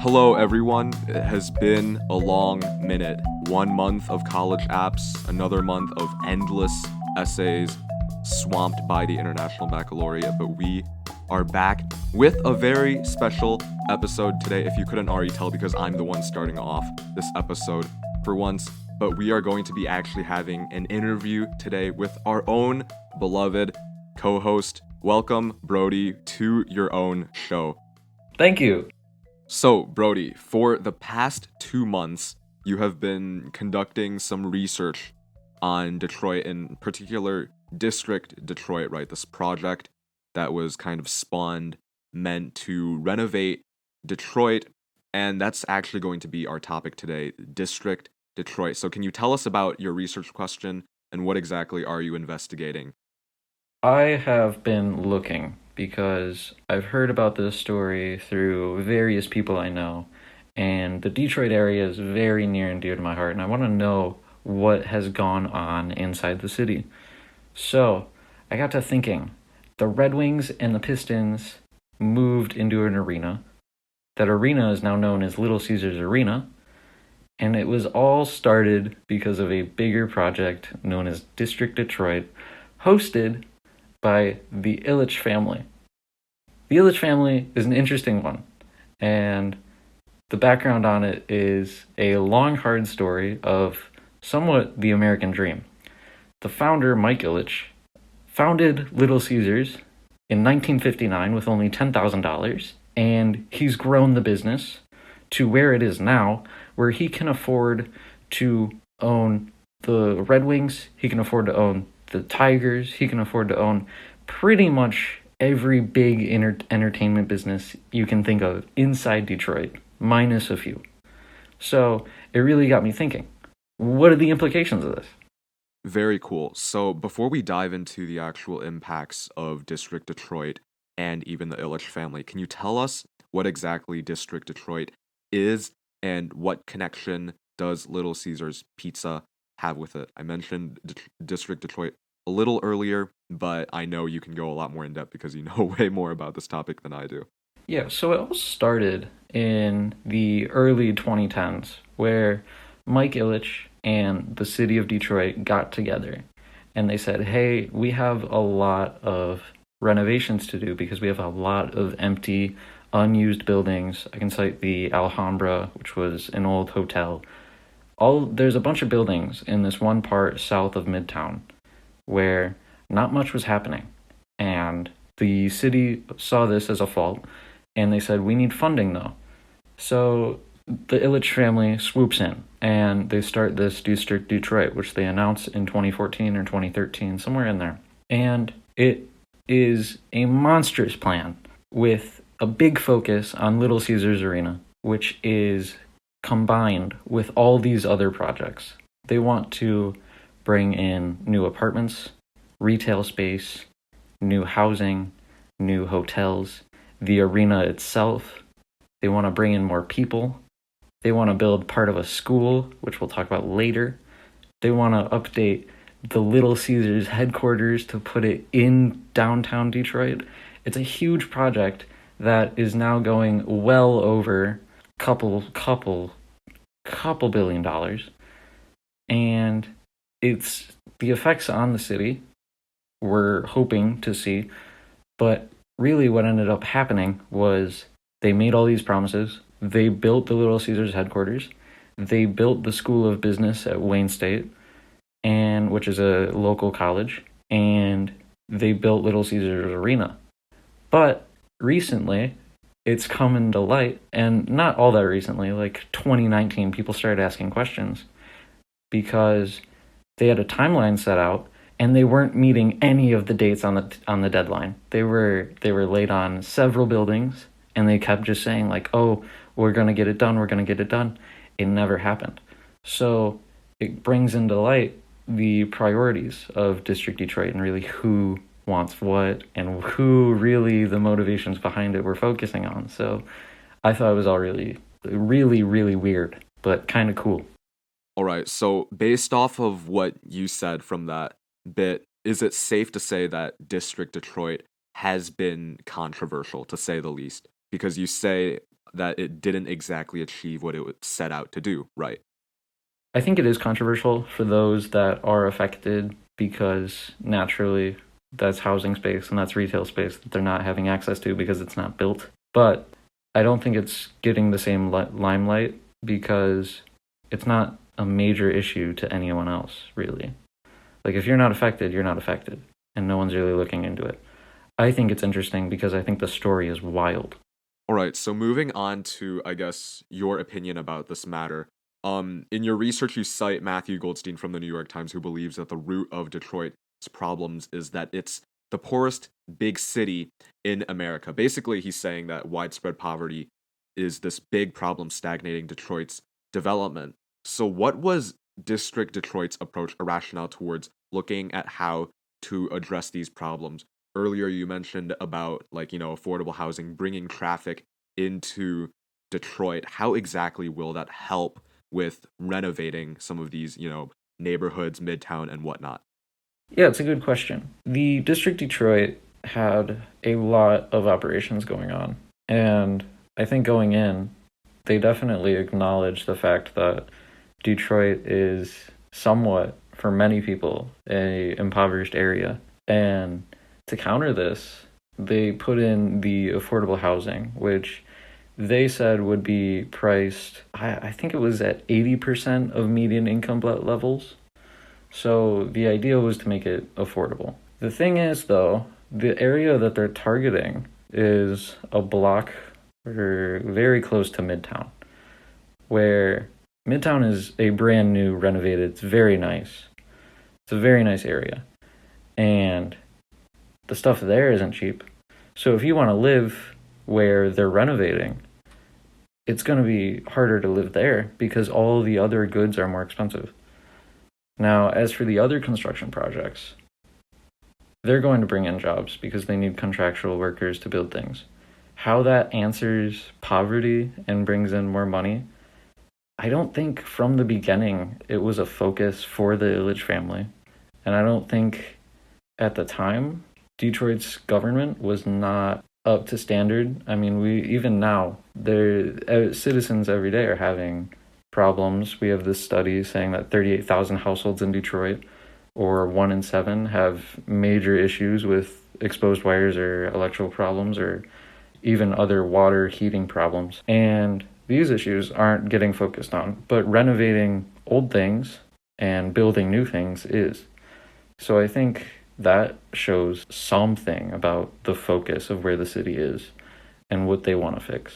Hello, everyone. It has been a long minute. 1 month of college apps, another month of endless essays, swamped by the International Baccalaureate, but we are back with a very special episode today, if you couldn't already tell, because I'm the one starting off this episode for once. But we are going to be actually having an interview today with our own beloved co-host. Welcome, Brody, to your own show. Thank you. So, Brody, for the past 2 months, you have been conducting some research on Detroit, in particular District Detroit, right? This project that was kind of spawned, meant to renovate Detroit, and that's actually going to be our topic today, District Detroit. So can you tell us about your research question and what exactly are you investigating? I have been looking because I've heard about this story through various people I know, and the Detroit area is very near and dear to my heart, and I want to know what has gone on inside the city. So, I got to thinking. The Red Wings and the Pistons moved into an arena. That arena is now known as Little Caesars Arena, and it was all started because of a bigger project known as District Detroit, hosted by the Ilitch family. The Ilitch family is an interesting one, and the background on it is a long, hard story of somewhat the American dream. The founder, Mike Ilitch, founded Little Caesars in 1959 with only $10,000, and he's grown the business to where it is now, where he can afford to own the Red Wings, he can afford to own the Tigers, he can afford to own pretty much every big entertainment business you can think of inside Detroit, minus a few. So it really got me thinking, what are the implications of this? Very cool. So before we dive into the actual impacts of District Detroit and even the Ilitch family, can you tell us what exactly District Detroit is and what connection does Little Caesars Pizza have with it? I mentioned District Detroit a little earlier, but I know you can go a lot more in depth because you know way more about this topic than I do. Yeah, so it all started in the early 2010s, where Mike Ilitch and the city of Detroit got together and they said, hey, we have a lot of renovations to do because we have a lot of empty, unused buildings. I can cite the Alhambra, which was an old hotel. There's a bunch of buildings in this one part south of Midtown where not much was happening. And the city saw this as a fault, and they said, we need funding though. So the Ilitch family swoops in, and they start this District Detroit, which they announced in 2014 or 2013, somewhere in there. And it is a monstrous plan with a big focus on Little Caesars Arena, which is combined with all these other projects. They want to bring in new apartments, retail space, new housing, new hotels, the arena itself. They want to bring in more people. They want to build part of a school, which we'll talk about later. They want to update the Little Caesars headquarters to put it in downtown Detroit. It's a huge project that is now going well over couple billion dollars. And it's the effects on the city we're hoping to see, but really what ended up happening was they made all these promises. They built the Little Caesars headquarters. They built the School of Business at Wayne State, and which is a local college, and they built Little Caesars Arena. But recently, it's come into light, and not all that recently, like 2019, people started asking questions because they had a timeline set out and they weren't meeting any of the dates on the deadline. They were late on several buildings, and they kept just saying like, "Oh, we're going to get it done. We're going to get it done." It never happened. So it brings into light the priorities of District Detroit and really who wants what and who really the motivations behind it we're focusing on. So I thought it was all really, really, really weird, but kind of cool. All right, so based off of what you said from that bit, is it safe to say that District Detroit has been controversial, to say the least? Because you say that it didn't exactly achieve what it set out to do, right? I think it is controversial for those that are affected because naturally that's housing space and that's retail space that they're not having access to because it's not built. But I don't think it's getting the same limelight because it's not a major issue to anyone else, really. Like, if you're not affected, you're not affected, and no one's really looking into it. I think it's interesting because I think the story is wild. All right, so moving on to, I guess, your opinion about this matter. In your research, you cite Matthew Goldstein from the New York Times, who believes that the root of Detroit's problems is that it's the poorest big city in America. Basically, he's saying that widespread poverty is this big problem stagnating Detroit's development. So, what was District Detroit's approach, a rationale towards looking at how to address these problems? Earlier, you mentioned about, like, affordable housing, bringing traffic into Detroit. How exactly will that help with renovating some of these, neighborhoods, Midtown, and whatnot? Yeah, it's a good question. The District Detroit had a lot of operations going on, and I think going in, they definitely acknowledged the fact that Detroit is somewhat, for many people, a impoverished area. And to counter this, they put in the affordable housing, which they said would be priced, I think it was at 80% of median income levels. So the idea was to make it affordable. The thing is, though, the area that they're targeting is a block or very close to Midtown, where Midtown is a brand new, renovated, it's very nice. It's a very nice area. And the stuff there isn't cheap. So if you want to live where they're renovating, it's going to be harder to live there because all the other goods are more expensive. Now, as for the other construction projects, they're going to bring in jobs because they need contractual workers to build things. How that answers poverty and brings in more money, I don't think from the beginning it was a focus for the Ilitch family. And I don't think at the time Detroit's government was not up to standard. I mean, even now, citizens every day are having problems. We have this study saying that 38,000 households in Detroit, or 1 in 7, have major issues with exposed wires or electrical problems or even other water heating problems. And these issues aren't getting focused on, but renovating old things and building new things is. So I think that shows something about the focus of where the city is and what they want to fix.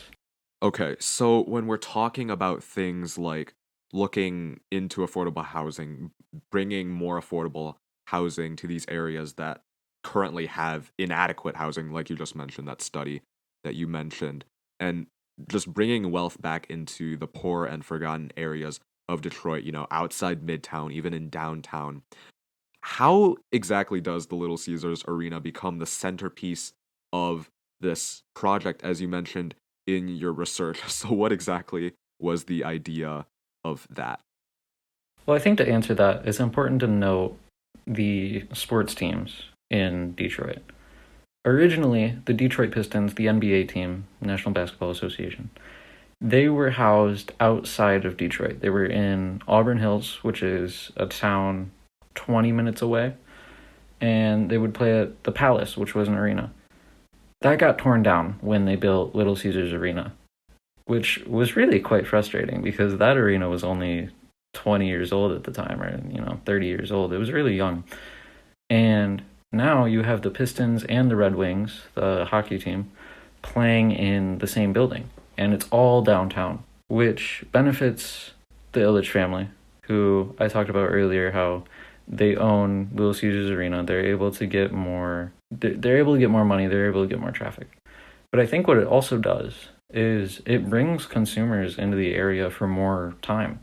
Okay, so when we're talking about things like looking into affordable housing, bringing more affordable housing to these areas that currently have inadequate housing, like you just mentioned, that study that you mentioned, and just bringing wealth back into the poor and forgotten areas of Detroit, outside Midtown, even in downtown. How exactly does the Little Caesars Arena become the centerpiece of this project, as you mentioned in your research? So, what exactly was the idea of that? Well, I think to answer that, it's important to note the sports teams in Detroit. Originally, the Detroit Pistons, the NBA team, National Basketball Association, they were housed outside of Detroit. They were in Auburn Hills, which is a town 20 minutes away, and they would play at the Palace, which was an arena. That got torn down when they built Little Caesars Arena, which was really quite frustrating because that arena was only 20 years old at the time, or 30 years old. It was really young. And now you have the Pistons and the Red Wings, the hockey team, playing in the same building, and it's all downtown, which benefits the Ilitch family, who I talked about earlier, how they own Little Caesars Arena. They're able to get more. They're able to get more money. They're able to get more traffic. But I think what it also does is it brings consumers into the area for more time.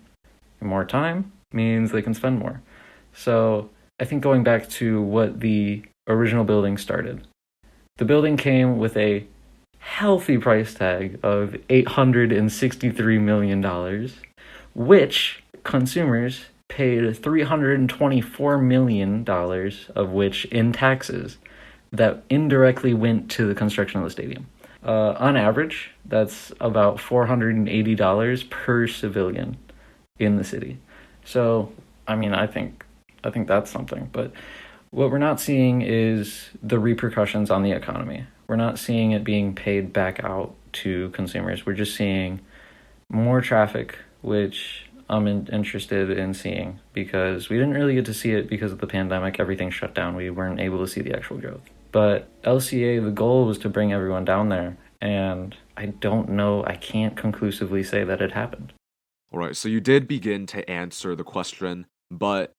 And more time means they can spend more. So I think going back to what the original building started, the building came with a healthy price tag of $863 million, which consumers paid $324 million of which in taxes that indirectly went to the construction of the stadium. On average, that's about $480 per civilian in the city. So, I mean, I think that's something. But what we're not seeing is the repercussions on the economy. We're not seeing it being paid back out to consumers. We're just seeing more traffic, which I'm interested in seeing because we didn't really get to see it because of the pandemic. Everything shut down. We weren't able to see the actual growth. But LCA, the goal was to bring everyone down there. And I don't know, I can't conclusively say that it happened. All right, so you did begin to answer the question, but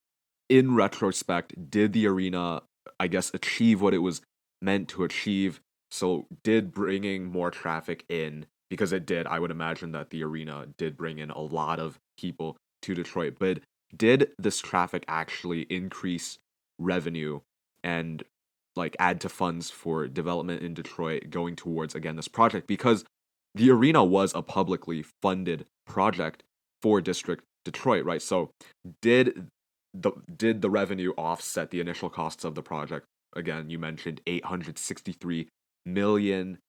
in retrospect, did the arena, I guess, achieve what it was meant to achieve? So, did bringing more traffic in, because it did, I would imagine that the arena did bring in a lot of people to Detroit, but did this traffic actually increase revenue and like add to funds for development in Detroit going towards again this project? Because the arena was a publicly funded project for District Detroit, right? So did did the revenue offset the initial costs of the project? Again, you mentioned $863 million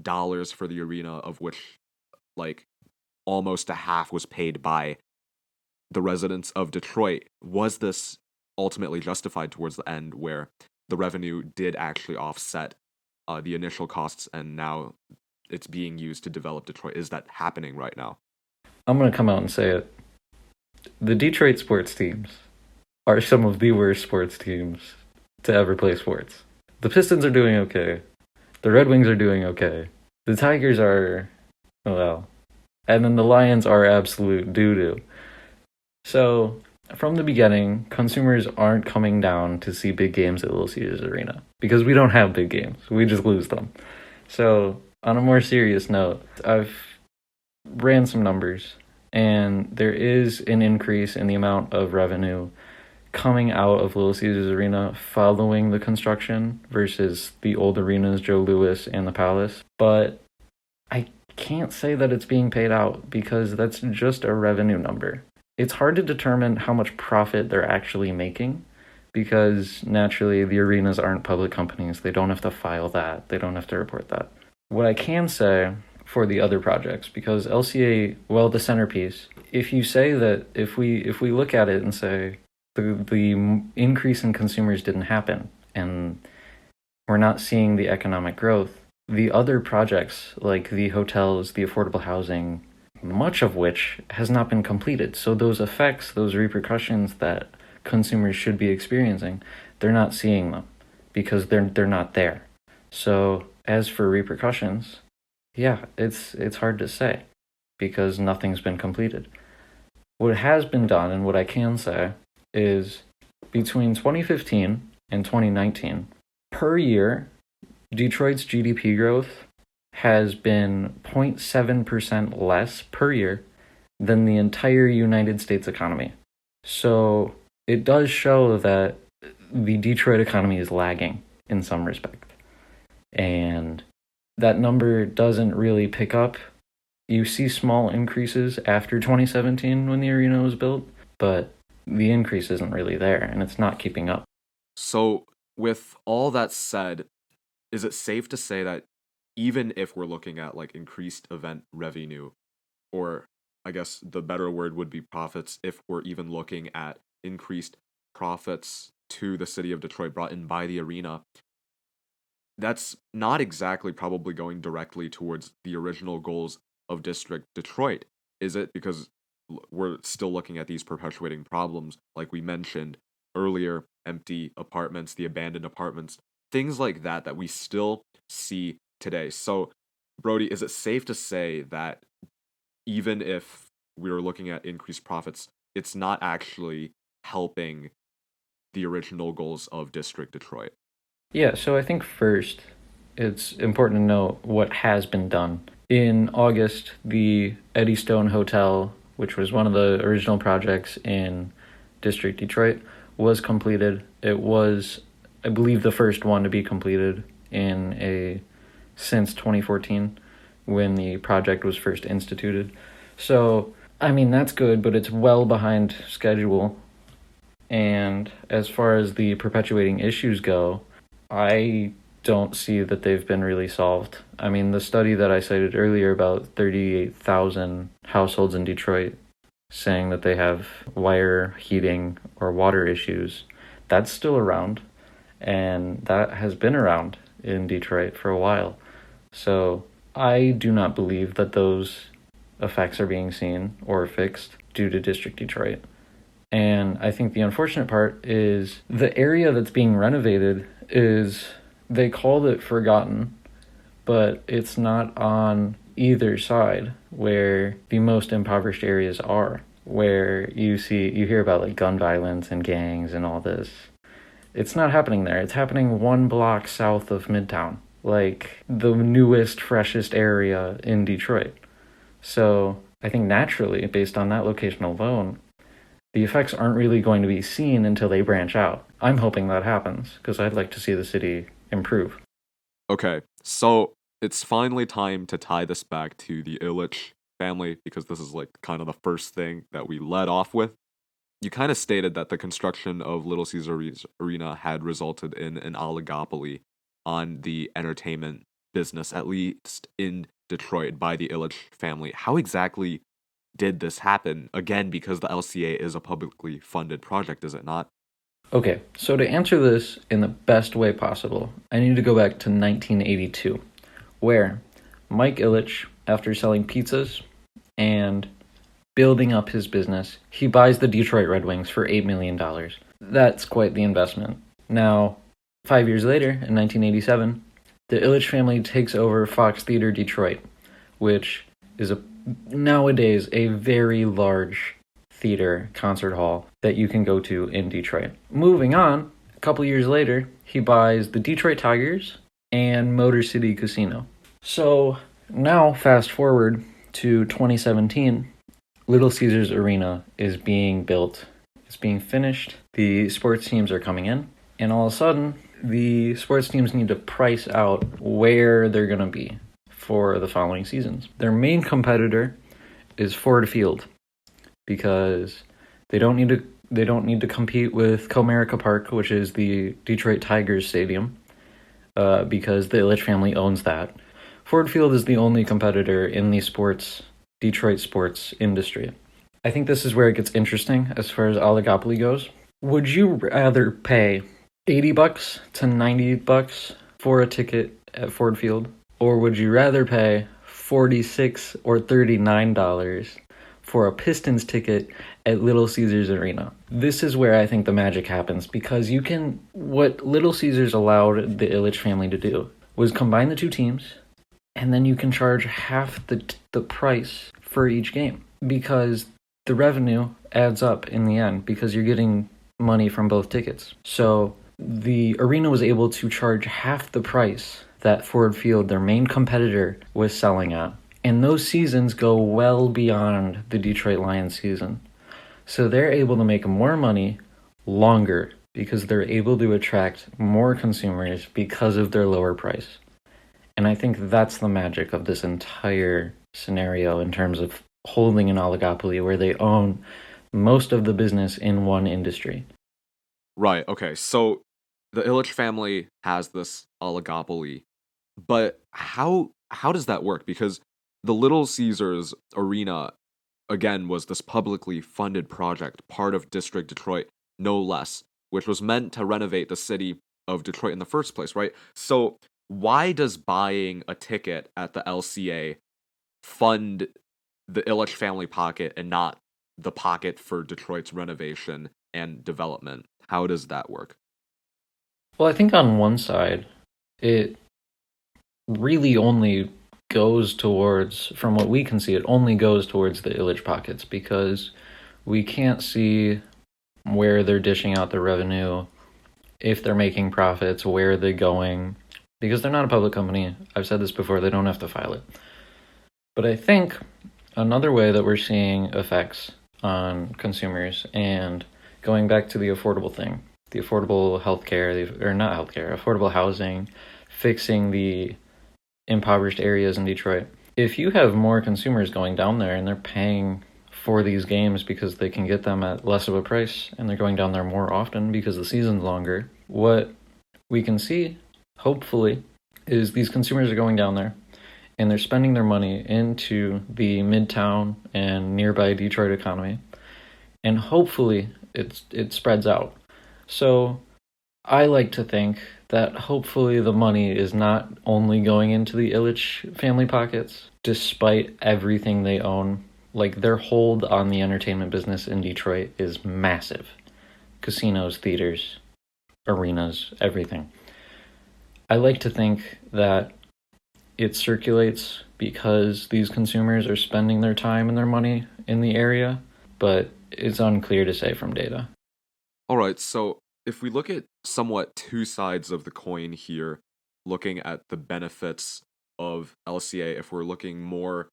for the arena, of which like almost a half was paid by the residents of Detroit. Was this ultimately justified towards the end where the revenue did actually offset the initial costs and now it's being used to develop Detroit? Is that happening right now? I'm going to come out and say it. The Detroit sports teams are some of the worst sports teams to ever play sports. The Pistons are doing okay. The Red Wings are doing okay. The Tigers are, well, and then the Lions are absolute doo-doo. So, from the beginning, consumers aren't coming down to see big games at Little Caesars Arena because we don't have big games. We just lose them. So, on a more serious note, I've ran some numbers, and there is an increase in the amount of revenue coming out of Little Caesars Arena following the construction versus the old arenas, Joe Louis and the Palace. But I can't say that it's being paid out because that's just a revenue number. It's hard to determine how much profit they're actually making because naturally the arenas aren't public companies. They don't have to file that. They don't have to report that. What I can say for the other projects, because LCA, well, the centerpiece, if you say that, if we look at it and say the increase in consumers didn't happen and we're not seeing the economic growth, the other projects like the hotels, the affordable housing, much of which has not been completed. So those effects, those repercussions that consumers should be experiencing, they're not seeing them because they're not there. So as for repercussions, yeah, it's hard to say because nothing's been completed. What has been done and what I can say is between 2015 and 2019, per year, Detroit's GDP growth has been 0.7% less per year than the entire United States economy. So it does show that the Detroit economy is lagging in some respect. And that number doesn't really pick up. You see small increases after 2017 when the arena was built, but the increase isn't really there and it's not keeping up. So, with all that said, is it safe to say that even if we're looking at like increased event revenue, or I guess the better word would be profits, if we're even looking at increased profits to the city of Detroit brought in by the arena, that's not exactly probably going directly towards the original goals of District Detroit, is it? Because we're still looking at these perpetuating problems, like we mentioned earlier, empty apartments, the abandoned apartments, things like that that we still see today. So, Brody, is it safe to say that even if we were looking at increased profits, it's not actually helping the original goals of District Detroit? Yeah, so I think first it's important to note what has been done. In August, the Eddystone Hotel, which was one of the original projects in District Detroit, was completed. It was, I believe, the first one to be completed since 2014 when the project was first instituted. So, I mean, that's good, but it's well behind schedule. And as far as the perpetuating issues go, I don't see that they've been really solved. I mean, the study that I cited earlier about 38,000 households in Detroit saying that they have wire heating or water issues, that's still around, and that has been around in Detroit for a while. So I do not believe that those effects are being seen or fixed due to District Detroit. And I think the unfortunate part is the area that's being renovated is, they called it forgotten, but it's not on either side where the most impoverished areas are, where you hear about like gun violence and gangs and all this. It's not happening there. It's happening one block south of Midtown, like the newest, freshest area in Detroit. So I think naturally, based on that location alone, the effects aren't really going to be seen until they branch out. I'm hoping that happens because I'd like to see the city improve. Okay, so it's finally time to tie this back to the Ilitch family because this is like kind of the first thing that we led off with. You kind of stated that the construction of Little Caesars Arena had resulted in an oligopoly on the entertainment business, at least in Detroit, by the Ilitch family. How exactly did this happen? Again, because the LCA is a publicly funded project, is it not? Okay, so to answer this in the best way possible, I need to go back to 1982, where Mike Ilitch, after selling pizzas and building up his business, he buys the Detroit Red Wings for $8 million. That's quite the investment. Now, 5 years later, in 1987, the Ilitch family takes over Fox Theater Detroit, which is nowadays a very large theater concert hall that you can go to in Detroit. Moving on, a couple years later, he buys the Detroit Tigers and Motor City Casino. So now, fast forward to 2017, Little Caesars Arena is being built. It's being finished. The sports teams are coming in, and all of a sudden, the sports teams need to price out where they're going to be for the following seasons. Their main competitor is Ford Field, because they don't need to compete with Comerica Park, which is the Detroit Tigers stadium, because the Ilitch family owns that. Ford Field is the only competitor in the Detroit sports industry. I think this is where it gets interesting as far as oligopoly goes. Would you rather pay $80 to $90 for a ticket at Ford Field, or would you rather pay $46 or $39 for a Pistons ticket at Little Caesars Arena? This is where I think the magic happens, because what Little Caesars allowed the Ilitch family to do was combine the two teams, and then you can charge half the price for each game, because the revenue adds up in the end, because you're getting money from both tickets. So the arena was able to charge half the price that Ford Field, their main competitor, was selling at. And those seasons go well beyond the Detroit Lions season. So they're able to make more money longer because they're able to attract more consumers because of their lower price. And I think that's the magic of this entire scenario in terms of holding an oligopoly where they own most of the business in one industry. Right, okay, so the Ilitch family has this oligopoly, but how does that work? Because the Little Caesars Arena, again, was this publicly funded project, part of District Detroit, no less, which was meant to renovate the city of Detroit in the first place, right? So why does buying a ticket at the LCA fund the Ilitch family pocket and not the pocket for Detroit's renovation and development? How does that work? Well, I think on one side, it really only goes towards, from what we can see, it only goes towards the Ilitch pockets, because we can't see where they're dishing out their revenue, if they're making profits, where they're going, because they're not a public company. I've said this before, they don't have to file it. But I think another way that we're seeing effects on consumers, and going back to the affordable thing, the affordable healthcare, or not healthcare, affordable housing, fixing the impoverished areas in Detroit. If you have more consumers going down there and they're paying for these games because they can get them at less of a price, and they're going down there more often because the season's longer, what we can see hopefully, is these consumers are going down there and they're spending their money into the Midtown and nearby Detroit economy, and hopefully it spreads out. So I like to think that hopefully the money is not only going into the Ilitch family pockets, despite everything they own. Like, their hold on the entertainment business in Detroit is massive. Casinos, theaters, arenas, everything. I like to think that it circulates because these consumers are spending their time and their money in the area, but it's unclear to say from data. All right, so if we look at somewhat two sides of the coin here, looking at the benefits of LCA, if we're looking more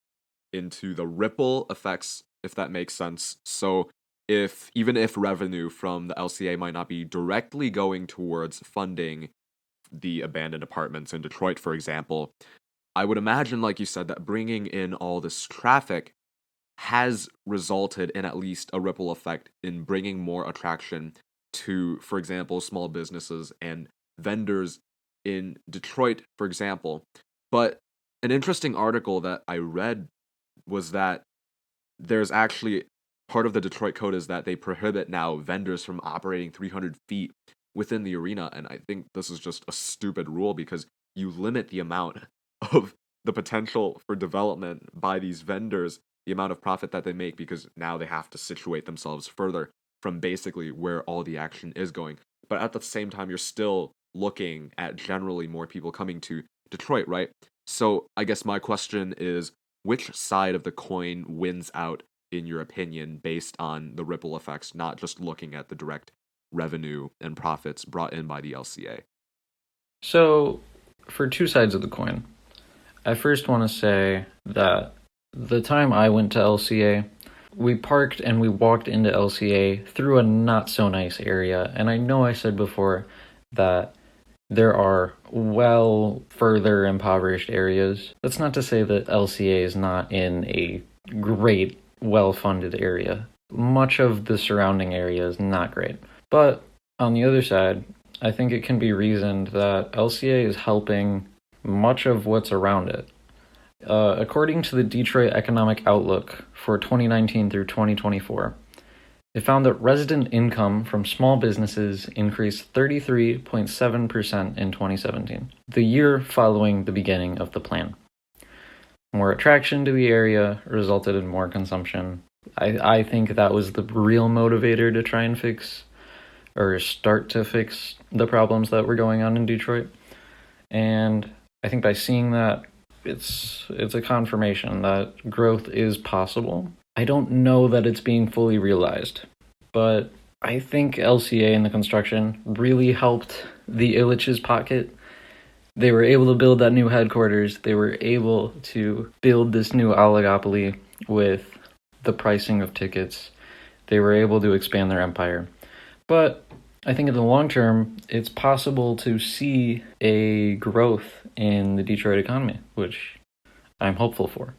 into the ripple effects, if that makes sense. So even if revenue from the LCA might not be directly going towards funding the abandoned apartments in Detroit, for example, I would imagine, like you said, that bringing in all this traffic has resulted in at least a ripple effect in bringing more attraction to, for example, small businesses and vendors in Detroit, for example. But an interesting article that I read was that there's actually part of the Detroit code is that they prohibit now vendors from operating 300 feet within the arena. And I think this is just a stupid rule because you limit the amount of the potential for development by these vendors, the amount of profit that they make, because now they have to situate themselves further from basically where all the action is going. But at the same time, you're still looking at generally more people coming to Detroit, right? So I guess my question is, which side of the coin wins out, in your opinion, based on the ripple effects, not just looking at the direct revenue and profits brought in by the LCA? So, for two sides of the coin, I first want to say that the time I went to LCA, we parked and we walked into LCA through a not so nice area. And I know I said before that there are well further impoverished areas. That's not to say that LCA is not in a great, well-funded area. Much of the surrounding area is not great. But on the other side, I think it can be reasoned that LCA is helping much of what's around it. According to the Detroit Economic Outlook for 2019 through 2024, it found that resident income from small businesses increased 33.7% in 2017, the year following the beginning of the plan. More attraction to the area resulted in more consumption. I think that was the real motivator to try and fix, or start to fix, the problems that were going on in Detroit. And I think by seeing that, it's a confirmation that growth is possible. I don't know that it's being fully realized, but I think LCA and the construction really helped the Ilitch's pocket. They were able to build that new headquarters. They were able to build this new oligopoly with the pricing of tickets. They were able to expand their empire. But I think in the long term, it's possible to see a growth in the Detroit economy, which I'm hopeful for.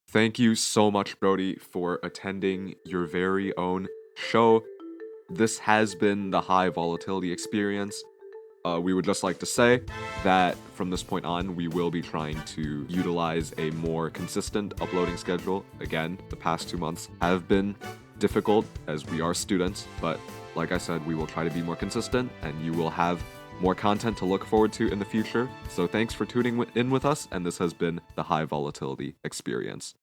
Thank you so much, Brody, for attending your very own show. This has been the High Volatility Experience. We would just like to say that from this point on, we will be trying to utilize a more consistent uploading schedule. Again, the past 2 months have been difficult as we are students, but like I said, we will try to be more consistent and you will have more content to look forward to in the future. So thanks for tuning in with us, and this has been the High Volatility Experience.